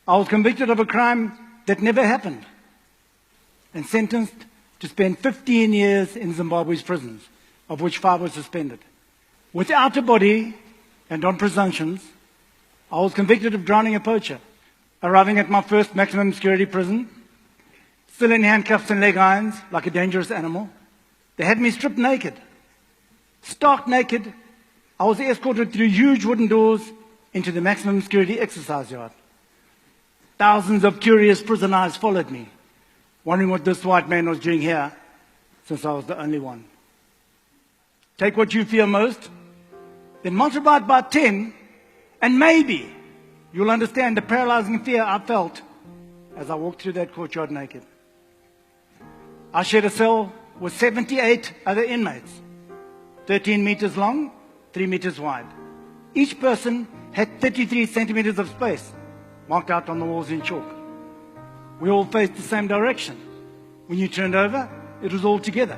I was convicted of a crime that never happened and sentenced to spend 15 years in Zimbabwe's prisons, of which 5 were suspended. Without a body and on presumptions, I was convicted of drowning a poacher, arriving at my first maximum security prison, still in handcuffs and leg irons like a dangerous animal. They had me stripped naked, stark naked. I was escorted through huge wooden doors into the maximum security exercise yard. Thousands of curious prison eyes followed me, wondering what this white man was doing here, since I was the only one. Take what you fear most, then multiply it by 10, and maybe you'll understand the paralyzing fear I felt as I walked through that courtyard naked. I shared a cell with 78 other inmates, 13 meters long, 3 meters wide. Each person had 33 centimeters of space marked out on the walls in chalk. We all faced the same direction. When you turned over, it was all together.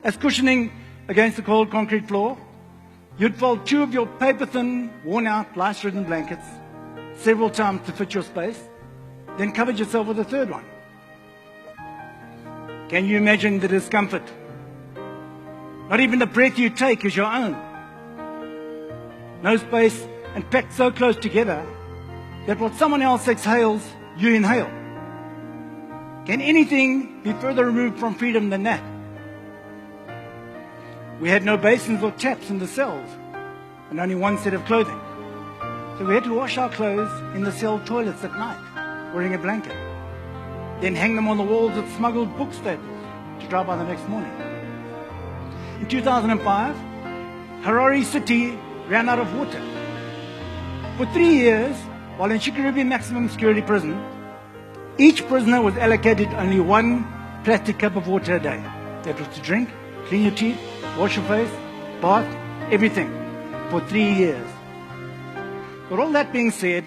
As cushioning against the cold concrete floor, you'd fold 2 of your paper-thin, worn-out, lice-ridden blankets several times to fit your space, then covered yourself with a third one. Can you imagine the discomfort? Not even the breath you take is your own. No space, and packed so close together that what someone else exhales, you inhale. Can anything be further removed from freedom than that? We had no basins or taps in the cells, and only one set of clothing. So we had to wash our clothes in the cell toilets at night, wearing a blanket, then hang them on the walls with smuggled book staples to dry by the next morning. In 2005, Harare City ran out of water. For 3 years, while in Chikurubi Maximum Security Prison, each prisoner was allocated only 1 plastic cup of water a day. That was to drink, clean your teeth, wash your face, bath, everything, for 3 years. But all that being said,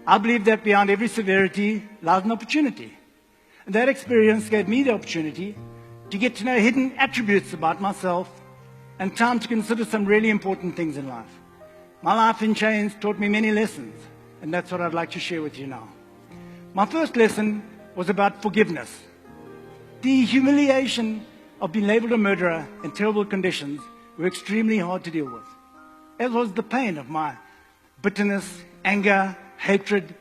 I believe that beyond every severity lies an opportunity. And that experience gave me the opportunity to get to know hidden attributes about myself and time to consider some really important things in life. My life in chains taught me many lessons, and that's what I'd like to share with you now. My first lesson was about forgiveness. The humiliation of being labeled a murderer in terrible conditions were extremely hard to deal with, as was the pain of my bitterness, anger, hatred,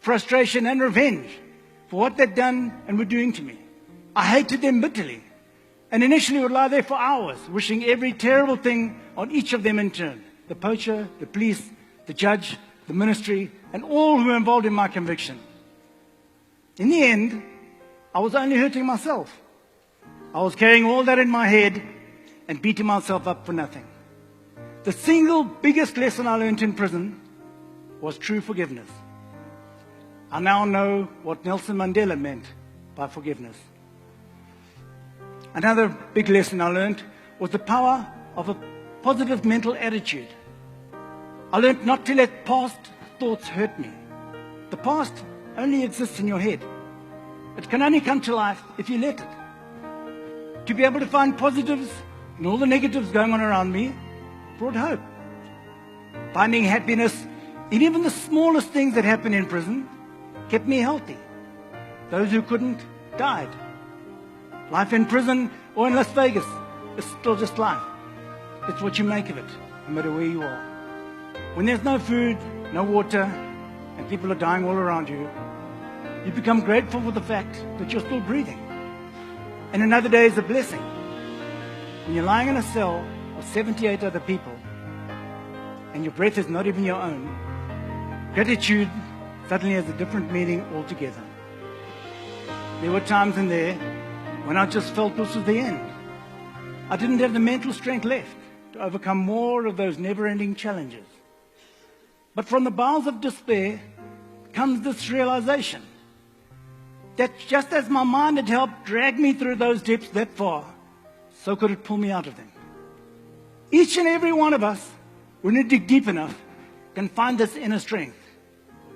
frustration, and revenge for what they'd done and were doing to me. I hated them bitterly, and initially would lie there for hours, wishing every terrible thing on each of them in turn. The poacher, the police, the judge, the ministry, and all who were involved in my conviction. In the end, I was only hurting myself. I was carrying all that in my head and beating myself up for nothing. The single biggest lesson I learned in prison was true forgiveness. I now know what Nelson Mandela meant by forgiveness. Another big lesson I learned was the power of a positive mental attitude. I learned not to let past thoughts hurt me. The past only exists in your head. It can only come to life if you let it. To be able to find positives in all the negatives going on around me brought hope. Finding happiness in even the smallest things that happen in prison kept me healthy. Those who couldn't died. Life in prison or in Las Vegas is still just life. It's what you make of it, no matter where you are. When there's no food, no water, and people are dying all around you, you become grateful for the fact that you're still breathing. And another day is a blessing. When you're lying in a cell with 78 other people, and your breath is not even your own, gratitude suddenly has a different meaning altogether. There were times in there when I just felt this was the end. I didn't have the mental strength left to overcome more of those never-ending challenges. But from the bowels of despair comes this realization that just as my mind had helped drag me through those depths that far, so could it pull me out of them. Each and every one of us, when we dig deep enough, can find this inner strength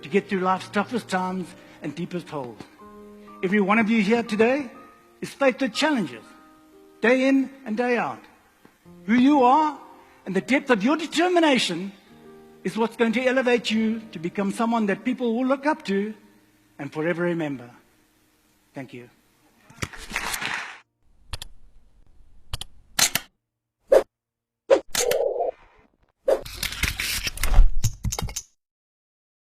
to get through life's toughest times and deepest holes. Every one of you here today is faced with challenges, day in and day out. Who you are and the depth of your determination is what's going to elevate you to become someone that people will look up to and forever remember. Thank you.